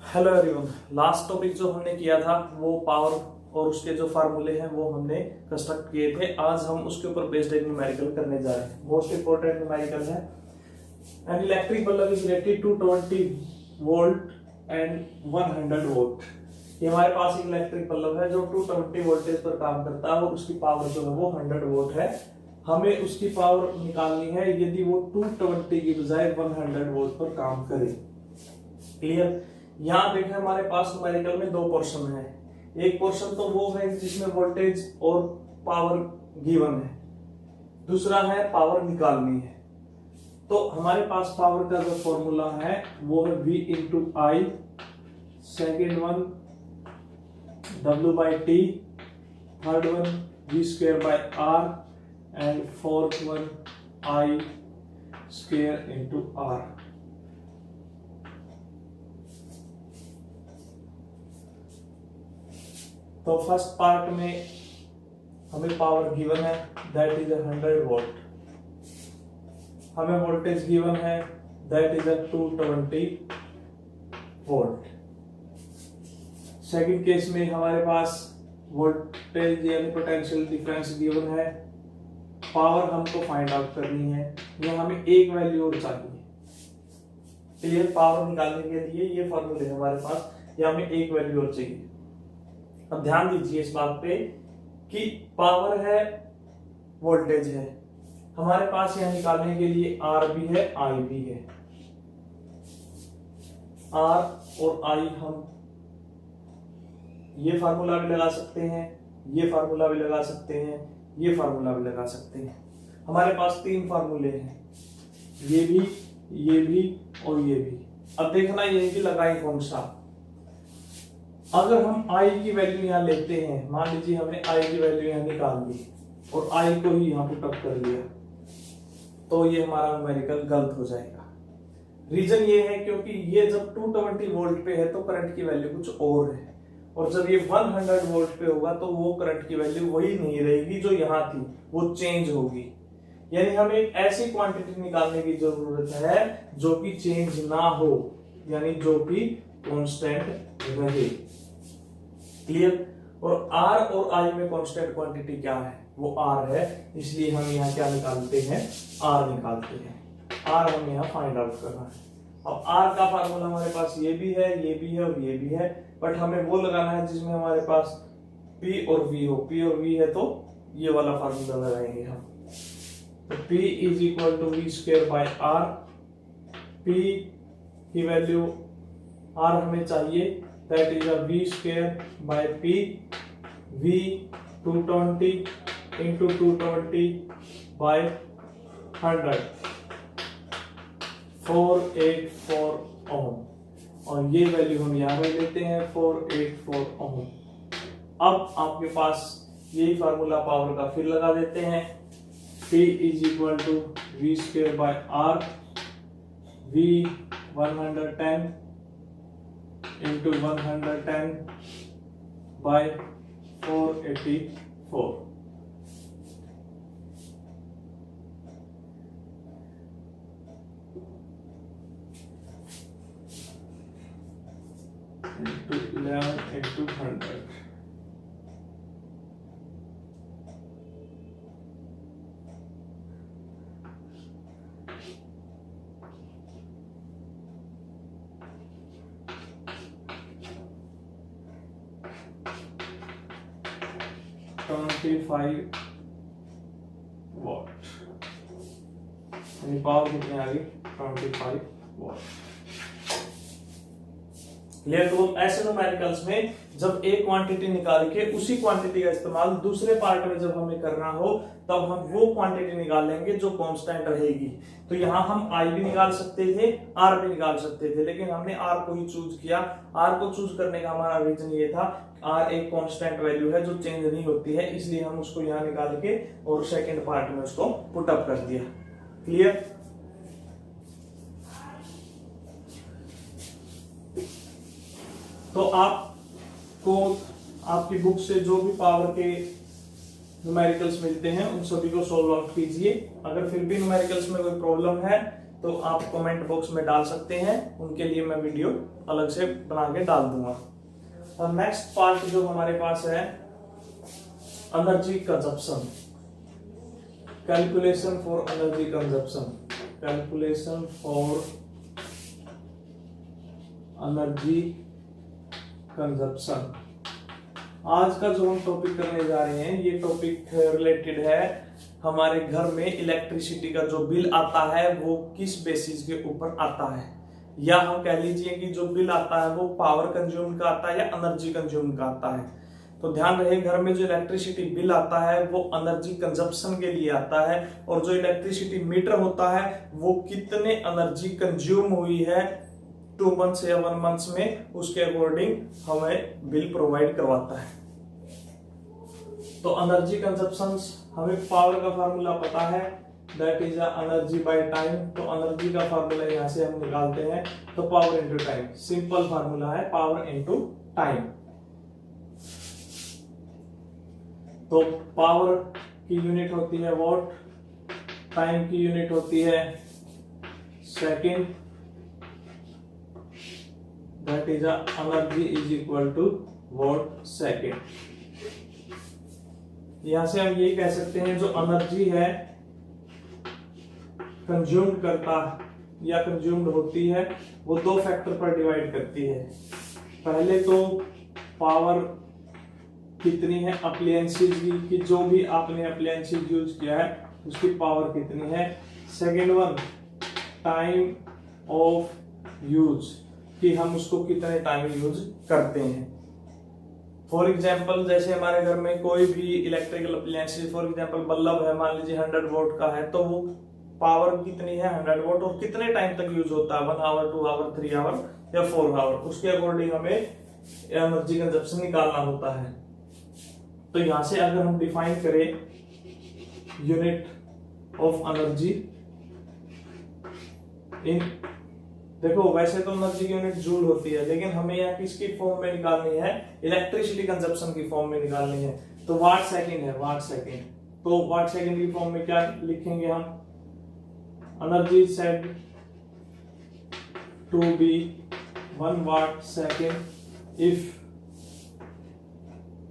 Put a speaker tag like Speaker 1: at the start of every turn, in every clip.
Speaker 1: Hello everyone. Last topic जो हमने किया था वो पावर और उसके जो फार्मूले हैं वो हमने कंस्ट्रक्ट किए थे। आज हम उसके ऊपर बेस्ड एक न्यूमेरिकल करने जा रहे हैं। मोस्ट इंपोर्टेंट न्यूमेरिकल है। An electric bulb is rated to 20 volt and 100 volt. ये हमारे पास एक इलेक्ट्रिक बल्ब है जो 220 वोल्टेज पर काम करता है और उसकी पावर जो है वो 100 वोल्ट है। हमें उसकी पावर निकालनी है यदि वो 220 की बजाय 100 वोल्ट पर काम करे। क्लियर। यहाँ देखें हमारे पास न्यूमेरिकल में दो पोर्शन है। एक पोर्शन तो वो है जिसमें वोल्टेज और पावर गिवन है, दूसरा है पावर निकालनी है। तो हमारे पास पावर का जो फॉर्मूला है वो है V into I, second one W by T, third one V square by R and fourth one I square into R। तो फर्स्ट पार्ट में हमें पावर गिवन है दैट इज 100 वोल्ट, हमें वोल्टेज गिवन है that is 220 volt. Second case में हमारे पास voltage यानी potential difference given है, पावर हमको फाइंड आउट करनी है, ये हमें एक वैल्यू और चाहिए। क्लियर। पावर निकालने के लिए ये फॉर्मूले हमारे पास, ये हमें एक वैल्यू और चाहिए। अब ध्यान दीजिए इस बात पे कि पावर है, वोल्टेज है, हमारे पास यह निकालने के लिए आर भी है, आई भी है। आर और आई हम ये फार्मूला भी लगा सकते हैं, ये फार्मूला भी लगा सकते हैं, ये फार्मूला भी लगा सकते हैं। हमारे पास तीन फार्मूले हैं, ये भी और ये भी। अब देखना ये है कि लगाएं कौन सा। अगर हम I की वैल्यू यहाँ लेते हैं, मान लीजिए हमने I की वैल्यू यहाँ निकाल ली और I को ही यहाँ पुट अप कर लिया, तो ये हमारा न्यूमेरिकल गलत हो जाएगा। रीजन ये है क्योंकि ये जब 220 वोल्ट पे है तो करंट की वैल्यू कुछ और है, और जब ये 100 वोल्ट पे होगा तो वो करंट की वैल्यू वही नहीं रहेगी जो यहाँ थी, वो चेंज होगी। यानी हमें एक ऐसी क्वांटिटी निकालने की जरूरत है जो कि चेंज ना हो, यानी जो कि कांस्टेंट रहे। क्लियर। और R और I में कांस्टेंट क्वांटिटी क्या है, वो R है, इसलिए हम यहाँ क्या निकालते हैं, R निकालते हैं। R हमें यहाँ फाइंड आउट करना है। अब R का फार्मूला हमारे पास ये भी है और ये भी है, बट हमें वो लगाना है जिसमें हमारे पास P और V हो। P और V है तो ये वाला फार्मूला लगाएंगे हम। तो P is equal to V square by R। P की वैल्यू R हमें चाहिए, that is a V square by P, V 220 into 220 by 100, 484 ओम, और ये वैल्यू हम यहाँ पे लेते हैं 484 ओम। अब आपके पास यही फार्मूला पावर का फिर लगा देते हैं। P is equal to V square by R, V 110 into 110 by 484। into 11 into 100। What power कितनी आ गई, 25 वॉट। क्लियर। तो ऐसे न्यूमेरिकल्स में जब एक क्वांटिटी निकाल के उसी क्वांटिटी का इस्तेमाल दूसरे पार्ट में जब हमें करना हो तब हम वो क्वांटिटी निकाल लेंगे जो कांस्टेंट रहेगी। तो यहाँ हम I भी निकाल सकते थे, R भी निकाल सकते थे, लेकिन हमने R को ही चूज किया। R को चूज करने का हमारा रीजन ये था, R एक कांस्टेंट वैल्यू है जो चेंज नहीं होती है, इसलिए हम उसको यहाँ निकाल के और सेकेंड पार्ट में उसको पुट अप कर दिया। क्लियर। तो आपको आपकी बुक से जो भी पावर के न्यूमेरिकल्स मिलते हैं उन सभी को सॉल्व आउट कीजिए। अगर फिर भी न्यूमेरिकल्स में कोई प्रॉब्लम है तो आप कमेंट बॉक्स में डाल सकते हैं, उनके लिए मैं वीडियो अलग से बना के डाल दूंगा। और नेक्स्ट पार्ट जो हमारे पास है energy consumption, calculation for energy consumption, calculation for energy consumption. आज का जो हम टॉपिक करने जा रहे हैं ये टॉपिक रिलेटेड है हमारे घर में इलेक्ट्रिसिटी का जो बिल आता है वो किस बेसिस के ऊपर आता है, या हम कह लीजिए कि जो बिल आता है वो पावर कंज्यूम का आता है या एनर्जी कंज्यूम का आता है। तो ध्यान रहे, घर में जो इलेक्ट्रिसिटी बिल आता है वो एनर्जी कंजप्शन के लिए आता है, और जो इलेक्ट्रिसिटी मीटर होता है वो कितने एनर्जी कंज्यूम हुई है 2 मंथ्स या 1 मंथ्स में, उसके अकॉर्डिंग हमें बिल प्रोवाइड करवाता है। तो एनर्जी कंजप्शन, हमें पावर का फार्मूला पता है, that is energy by time. तो एनर्जी का फार्मूला यहां से हम निकालते हैं, तो power into time, simple formula है पावर इनटू टाइम। तो पावर की यूनिट होती है वॉट, टाइम की यूनिट होती है second, that is energy is equal to watt second. यहां से हम ये कह सकते हैं जो एनर्जी है कंज्यूम्ड करता या कंज्यूम्ड होती है वो 2 फैक्टर पर डिवाइड करती है। पहले तो पावर कितनी है अप्लायंसेस की, जो भी आपने अप्लायंसेस यूज किया है उसकी पावर कितनी है। Second one time of use, कि हम उसको कितने टाइम यूज करते हैं। फॉर एग्जाम्पल जैसे हमारे घर में कोई भी electrical appliances, for example bulb है, मान लीजिए 100 वोल्ट का है, तो वो पावर कितनी है 100 वोल्ट, और कितने टाइम तक यूज होता है 1 आवर 2 आवर 3 आवर या 4 आवर, उसके अकॉर्डिंग हमें एनर्जी कंजप्शन निकालना होता है। तो यहां से अगर हम डिफाइन करें यूनिट ऑफ एनर्जी इन, देखो वैसे तो एनर्जी की यूनिट जूल होती है, लेकिन हमें यहाँ किसकी फॉर्म में निकालनी है, इलेक्ट्रिसिटी कंजप्शन की फॉर्म में निकालनी है। तो वाट सेकंड है, वाट सेकंड। तो वाट सेकंड की फॉर्म में क्या लिखेंगे हम, energy said to be 1 watt second if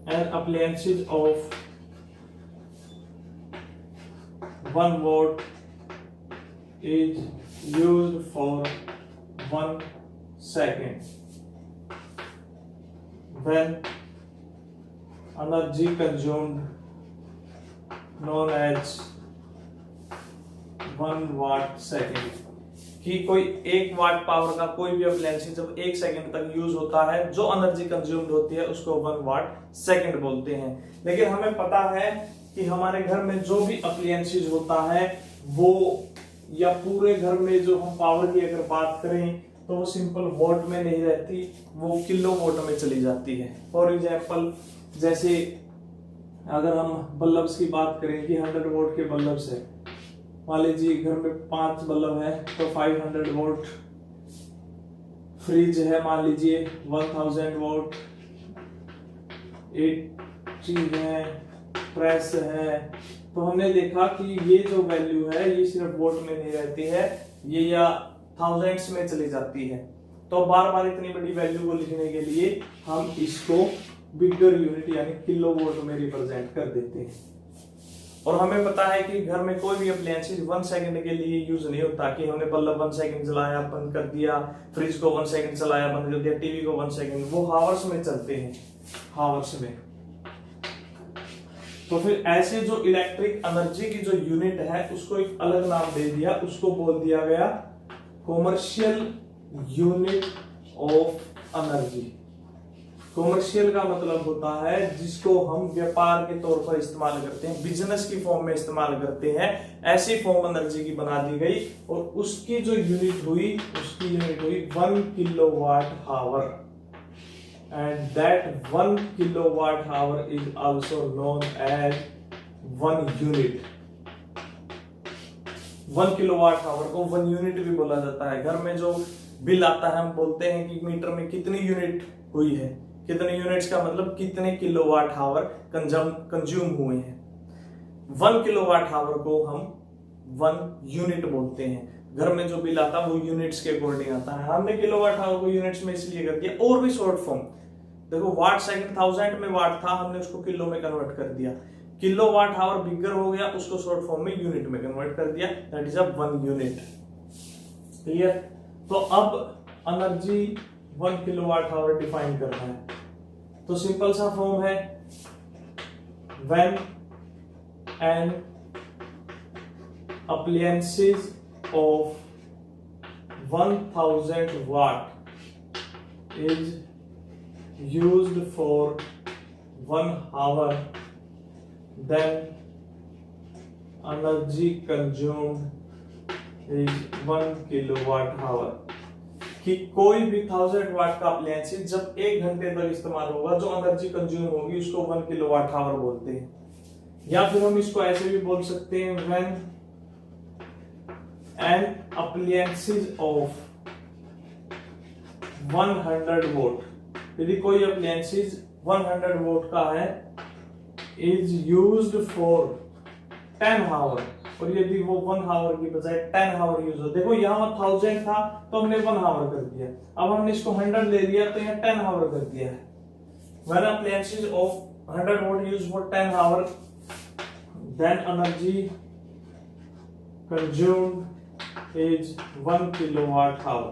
Speaker 1: an appliances of 1 watt is used for 1 second, when energy consumed known as 1 watt second, कि कोई 1 वाट पावर का कोई भी अप्लायंस जब 1 सेकंड तक यूज होता है जो एनर्जी कंज्यूम्ड होती है उसको 1 वाट सेकंड बोलते हैं। लेकिन हमें पता है कि हमारे घर में जो भी अप्लायंसेस होता है वो, या पूरे घर में जो हम पावर की अगर बात करें तो वो सिंपल वोल्ट में नहीं रहती, वो किलो वोल्ट में चली जाती है। फॉर एग्जाम्पल जैसे अगर हम बल्ब्स की बात करें कि 100 वोल्ट के बल्ब्स है, मान लीजिए घर में 5 बल्ब है तो 500 वोल्ट, फ्रिज है मान लीजिए 1000 वोल्ट, 80 है, प्रेस है। तो हमने देखा कि ये जो वैल्यू है ये सिर्फ वोल्ट में नहीं रहती है, ये या थाउजेंड्स में चली जाती है। तो बार बार इतनी बड़ी वैल्यू को लिखने के लिए हम इसको बिगर यूनिट यानी किलो वोल्ट में रिप्रेजेंट कर देते हैं। और हमें पता है कि घर में कोई भी अप्लायंसेस 1 सेकंड के लिए यूज नहीं होता, कि हमने बल्ब 1 सेकंड चलाया बंद कर दिया, फ्रिज को 1 सेकंड चलाया बंद कर दिया, टीवी को 1 सेकंड, वो हावर्स में चलते हैं, हावर्स में। तो फिर ऐसे जो इलेक्ट्रिक एनर्जी की जो यूनिट है उसको एक अलग नाम दे दिया, उसको बोल दिया गया commercial unit of energy. Commercial का मतलब होता है जिसको हम व्यापार के तौर पर इस्तेमाल करते हैं, बिजनेस की फॉर्म में इस्तेमाल करते हैं, ऐसी फॉर्म एनर्जी की बना दी गई। और उसकी जो यूनिट हुई, उसकी यूनिट हुई 1 kilowatt hour, and that 1 kilowatt hour is also known as 1 unit. 1 kilowatt hour को 1 यूनिट भी बोला जाता है। घर में जो बिल आता है हम बोलते हैं कि मीटर में कितनी यूनिट हुई है, कितने यूनिट्स का मतलब कितने किलोवाट आवर कंज्यूम हुए हैं। 1 किलोवाट आवर को हम 1 यूनिट बोलते हैं। घर में जो बिल आता है वो यूनिट्स के अकॉर्डिंग आता है। हमने किलोवाट आवर को यूनिट्स में इसलिए कर दिया। और भी शॉर्ट फॉर्म देखो, वाट सेकंड 1000 में वाट था, हमने उसको किलो में कन्वर्ट कर दिया। किलोवाट आवर बिगर हो गया, उसको शॉर्ट फॉर्म में यूनिट में कन्वर्ट कर दिया, that is a 1 unit. Clear? तो अब एनर्जी 1 किलोवाट आवर डिफाइन करना है, तो सिंपल सा फॉर्म है, when an appliances of 1000 watt is used for 1 hour, then energy consumed is 1 kilowatt hour। कि कोई भी 1000 वाट का अप्लायंसेस जब 1 घंटे तक इस्तेमाल होगा, जो एनर्जी कंज्यूम होगी उसको 1 किलोवाट आवर बोलते हैं। या फिर हम इसको ऐसे भी बोल सकते हैं, when an appliances of 100 vote, यदि कोई अप्लायंसेस 100 वोट का है, इज यूज्ड फॉर 10 आवर, और यदि वो 1 आवर की बजाय 10 आवर यूज हो, देखो यहाँ 1000 था तो हमने 1 आवर कर दिया, अब हमने इसको 100 ले लिया तो यहाँ 10 आवर कर दिया है। When appliances of 100 watt used for 10 hour, then energy consumed is 1 kilowatt hour।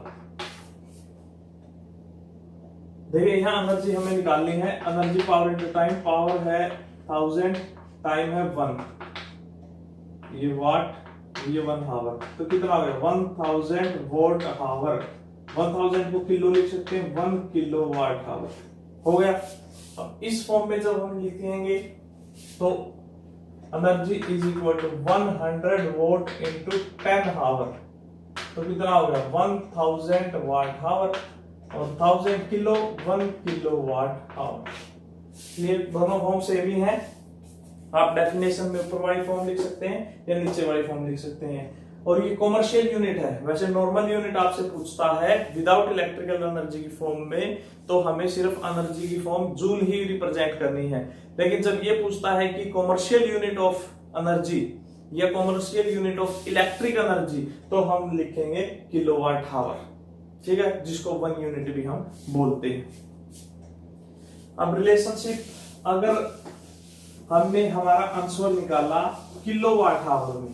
Speaker 1: देखिए यहाँ एनर्जी हमें निकालनी है, energy power into time, power है 1000, टाइम है 1, ये वाट, ये 1 आवर, तो कितना हो गया 1000 वोट आवर। 1000 को किलो लिख सकते हैं, 1 किलोवाट आवर हो गया। अब इस फॉर्म में जब हम लिखेंगे तो energy is equal to 100 watt into 10 hour, तो कितना हो गया 1000 वाट आवर, और 1000 किलो 1 किलोवाट आवर। ये दोनों फॉर्म सेम ही हैं। आप डेफिनेशन में ऊपर वाली फॉर्म लिख सकते हैं या नीचे वाली फॉर्म लिख सकते हैं। और ये कॉमर्शियल यूनिट है। वैसे नॉर्मल यूनिट आपसे पूछता है विदाउट इलेक्ट्रिकल एनर्जी की फॉर्म में, तो हमें सिर्फ एनर्जी की फॉर्म जूल ही रिप्रेजेंट करनी है। लेकिन जब ये पूछता है कि कॉमर्शियल यूनिट ऑफ एनर्जी या commercial unit of electric energy, तो हम लिखेंगे किलोवाट आवर, ठीक है, जिसको 1 यूनिट भी हम बोलते हैं। अब रिलेशनशिप, अगर हमने हमारा आंसर निकाला किलोवाट आवर में,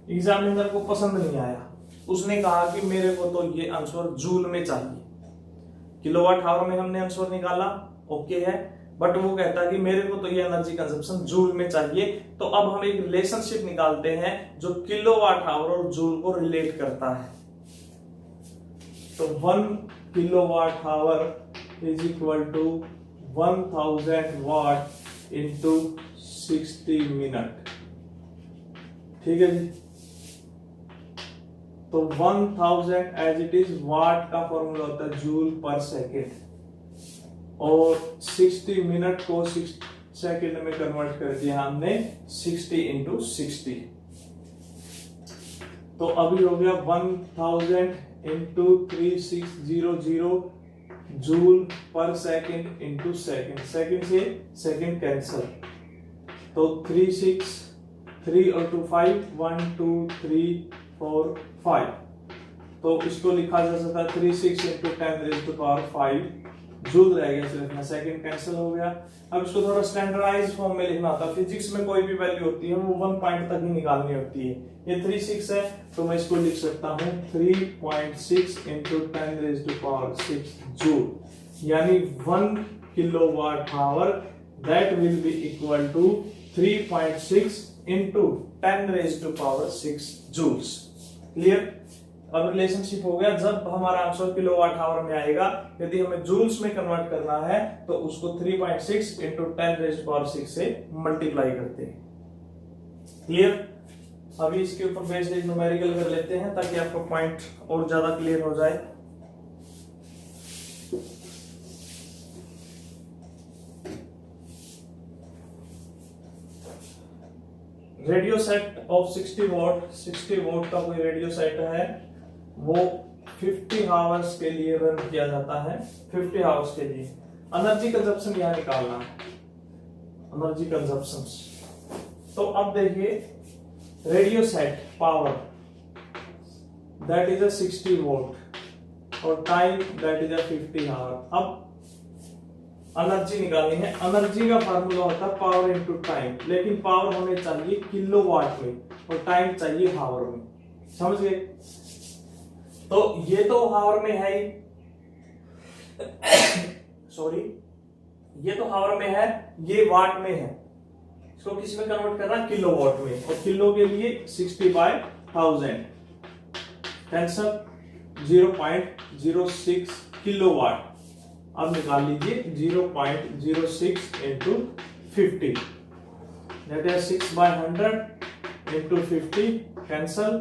Speaker 1: एग्जामिनर को पसंद नहीं आया, उसने कहा कि मेरे को तो ये आंसर जूल में चाहिए। किलोवाट आवर में हमने आंसर निकाला, ओके है, बट वो कहता है कि मेरे को तो ये एनर्जी कंजप्शन जूल में चाहिए। तो अब हम एक रिलेशनशिप निकालते हैं जो किलोवाट आवर और जूल को रिलेट करता है। तो 1 kilowatt hour is equal to 1000 watt into 60 minute, ठीक है जी। तो 1000 एज इट इज, वाट का फॉर्मूला होता है जूल पर सेकेंड, और 60 मिनट को 6 सेकेंड में कन्वर्ट कर दिया हमने 60 इंटू 60। तो अभी हो गया 1000 इंटू 3600 जूल पर सेकेंड इंटू सेकेंड, सेकेंड से सेकेंड कैंसल, तो 3 और 2 5, 1 2 3 4 5, तो इसको लिखा जा सकता है 36 into 10 raise to power 5 joule रह गया, सिर्फ सेकंड कैंसिल हो गया। अब इसको थोड़ा स्टैंडर्डाइज फॉर्म में लिखना था। फिजिक्स में कोई भी वैल्यू होती है वो 1 पॉइंट तक ही निकालनी होती है। ये 36 है, तो मैं इसको लिख सकता हूँ 3.6 into 10 raise to power 6 joule, यानी 1 kilowatt hour that will be equal to 3.6 into 10 raise to power 6 joules. Clear? अब रिलेशनशिप हो गया। जब हमारा आंसर किलोवाट आवर में आएगा, यदि हमें जूल्स में कन्वर्ट करना है तो उसको 3.6 इंटू 10 रेज़ टू पावर 6 से मल्टीप्लाई करते हैं। क्लियर? अभी इसके ऊपर बेस्ड एक न्यूमेरिकल कर लेते हैं ताकि आपको पॉइंट और ज्यादा क्लियर हो जाए। Radio set of 60 volt, 60 volt का कोई रेडियो सेट है, वो 50 आवर्स के लिए रन किया जाता है। 50 आवर्स के लिए एनर्जी कंजप्शन यहां निकालना है, एनर्जी कंजप्शन। तो अब देखिए radio set power that is a 60 volt और time that is a 50 hour. अब एनर्जी निकालनी है। एनर्जी का फार्मूला होता है पावर इनटू टाइम, लेकिन पावर होने चाहिए किलोवाट में और टाइम चाहिए हावर में। समझ गए? तो ये तो हावर में है ही, सॉरी, ये तो हावर में है, ये वाट में है। इसको किस में कन्वर्ट करना? किलोवाट में। और किलो के लिए 60/1000 कैंसल, 0.06 किलोवाट। अब निकाल लीजिए 0.06 into 50, that is 6/100 into 50 cancel,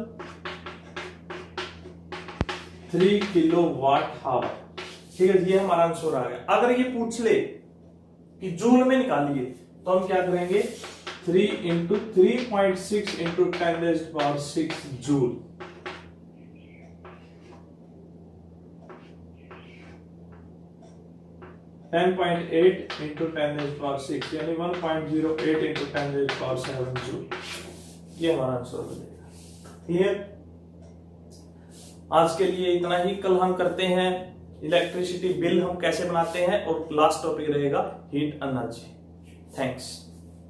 Speaker 1: 3 kilowatt hour. ठीक है, ये हमारा आंसर आ गया। अगर ये पूछ ले कि जूल में निकालिए तो हम क्या करेंगे? 3 इंटू 3.6 इंटू 10⁻⁶ जूल। (10.8 इंटू 10⁻⁶ यानी 1.08 इंटू 10⁻⁷ जूल। ये हमारा आंसर हो जाएगा। क्लियर? आज के लिए इतना ही। कल हम करते हैं इलेक्ट्रिसिटी बिल हम कैसे बनाते हैं, और लास्ट टॉपिक रहेगा हीट एनर्जी। थैंक्स।